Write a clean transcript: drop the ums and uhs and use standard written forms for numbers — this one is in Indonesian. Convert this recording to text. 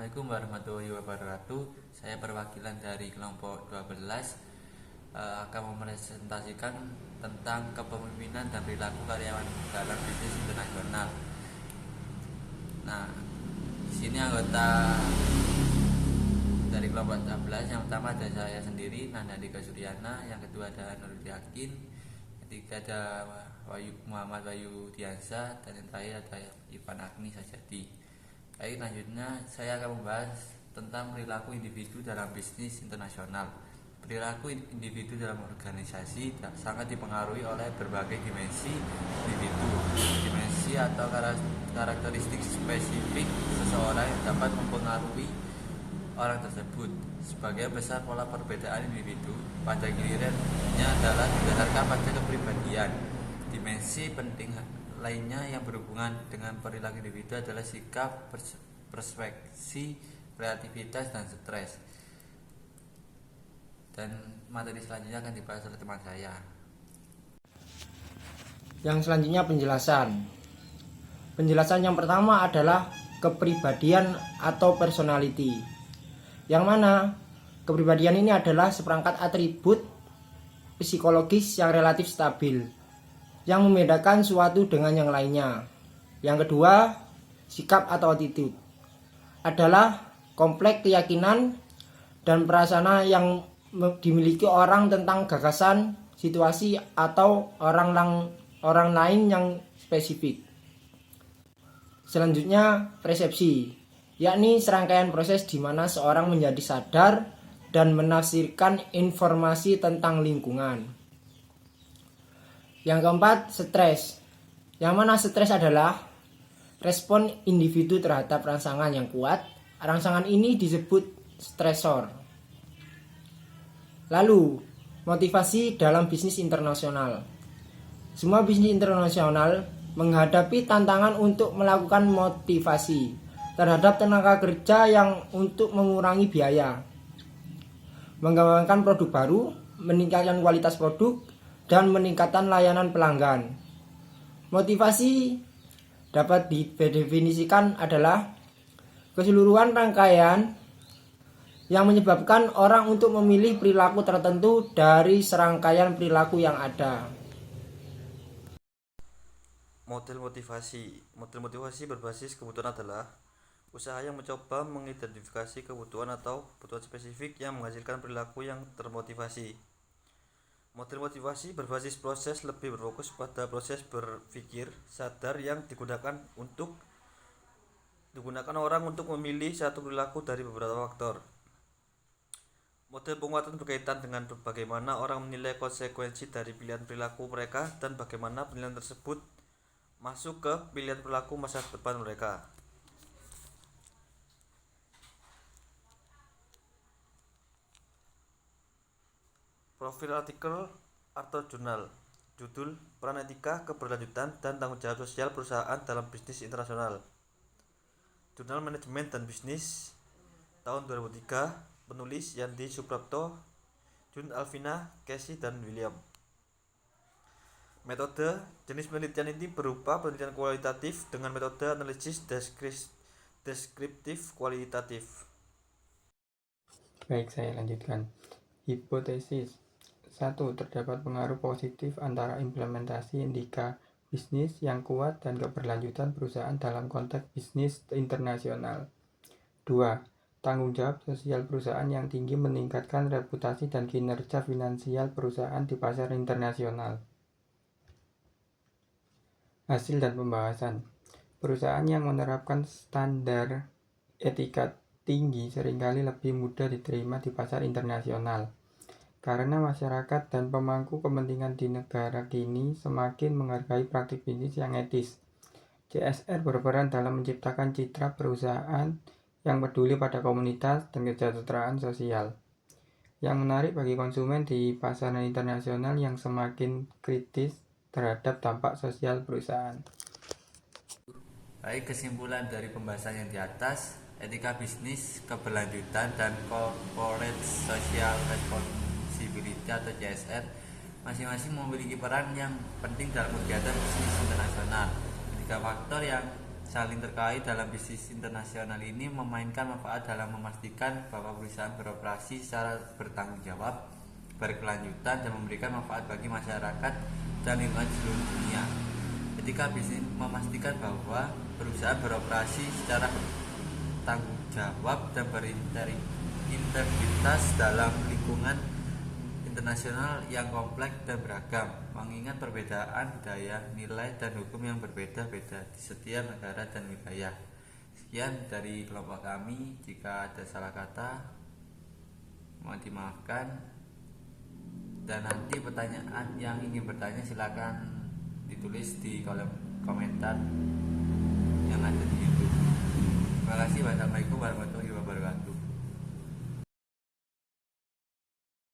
Assalamualaikum warahmatullahi wabarakatuh. Saya perwakilan dari kelompok 12 akan mempresentasikan tentang kepemimpinan dan perilaku karyawan dalam bisnis internasional. Nah, di sini anggota dari kelompok 12 yang pertama ada saya sendiri, Nanda Dika Suryana, yang kedua ada Nurul Yakin, ketiga ada Muhammad Wahyu Diansa, dan yang terakhir ada Ivan Agni Sajadi. Baik, selanjutnya saya akan membahas tentang perilaku individu dalam bisnis internasional. Perilaku individu dalam organisasi sangat dipengaruhi oleh berbagai dimensi individu. Dimensi atau karakteristik spesifik seseorang yang dapat mempengaruhi orang tersebut. Sebagian besar pola perbedaan individu pada gilirannya adalah didasarkan pada kepribadian. Dimensi penting lainnya yang berhubungan dengan perilaku individu adalah sikap, perspektif, kreativitas, dan stres. Dan materi selanjutnya akan dibahas oleh teman saya. Yang selanjutnya penjelasan. Penjelasan yang pertama adalah kepribadian atau personality. Yang mana kepribadian ini adalah seperangkat atribut psikologis yang relatif stabil, yang membedakan suatu dengan yang lainnya. Yang kedua, sikap atau attitude adalah kompleks keyakinan dan prasangka yang dimiliki orang tentang gagasan, situasi, atau orang lain yang spesifik. Selanjutnya, persepsi, yakni serangkaian proses di mana seorang menjadi sadar dan menafsirkan informasi tentang lingkungan. Yang keempat, stres. Yang mana stres adalah respon individu terhadap rangsangan yang kuat. Rangsangan ini disebut stresor. Lalu, motivasi dalam bisnis internasional. Semua bisnis internasional menghadapi tantangan untuk melakukan motivasi terhadap tenaga kerja yang untuk mengurangi biaya, mengembangkan produk baru, meningkatkan kualitas produk, dan meningkatkan layanan pelanggan. Motivasi dapat didefinisikan adalah keseluruhan rangkaian yang menyebabkan orang untuk memilih perilaku tertentu dari serangkaian perilaku yang ada. Model motivasi berbasis kebutuhan adalah usaha yang mencoba mengidentifikasi kebutuhan atau kebutuhan spesifik yang menghasilkan perilaku yang termotivasi. Model motivasi berbasis proses lebih berfokus pada proses berpikir sadar yang digunakan orang untuk memilih satu perilaku dari beberapa faktor. Model penguatan berkaitan dengan bagaimana orang menilai konsekuensi dari pilihan perilaku mereka dan bagaimana penilaian tersebut masuk ke pilihan perilaku masa depan mereka. Profil artikel atau jurnal. Judul: Peran Etika, Keberlanjutan, dan Tanggung Jawab Sosial Perusahaan dalam Bisnis Internasional. Jurnal Manajemen dan Bisnis tahun 2003. Penulis: Yandi Suprapto, Jun Alvina, Casey, dan William. Metode: jenis penelitian ini berupa penelitian kualitatif dengan metode analisis deskriptif kualitatif. Baik, saya lanjutkan. Hipotesis 1. Terdapat pengaruh positif antara implementasi etika bisnis yang kuat dan keberlanjutan perusahaan dalam konteks bisnis internasional. 2. Tanggung jawab sosial perusahaan yang tinggi meningkatkan reputasi dan kinerja finansial perusahaan di pasar internasional. Hasil dan pembahasan. Perusahaan yang menerapkan standar etika tinggi seringkali lebih mudah diterima di pasar internasional, karena masyarakat dan pemangku kepentingan di negara kini semakin menghargai praktik bisnis yang etis. CSR berperan dalam menciptakan citra perusahaan yang peduli pada komunitas dan kesejahteraan sosial, yang menarik bagi konsumen di pasaran internasional yang semakin kritis terhadap dampak sosial perusahaan. Baik, kesimpulan dari pembahasan yang di atas, etika bisnis, keberlanjutan, dan corporate social responsibility atau CSR masing-masing memiliki peran yang penting dalam kegiatan bisnis internasional. Tiga faktor yang saling terkait dalam bisnis internasional ini memainkan manfaat dalam memastikan bahwa perusahaan beroperasi secara bertanggung jawab, berkelanjutan, dan memberikan manfaat bagi masyarakat dan lingkungan di seluruh dunia. Etika bisnis memastikan bahwa perusahaan beroperasi secara bertanggung jawab dan berintegritas dalam lingkungan internasional yang kompleks dan beragam, mengingat perbedaan budaya, nilai, dan hukum yang berbeda-beda di setiap negara dan wilayah. Sekian dari kelompok kami. Jika ada salah kata, mohon dimaafkan. Dan nanti pertanyaan yang ingin bertanya silakan ditulis di kolom komentar yang ada di YouTube. Terima kasih. Wassalamualaikum warahmatullahi wabarakatuh.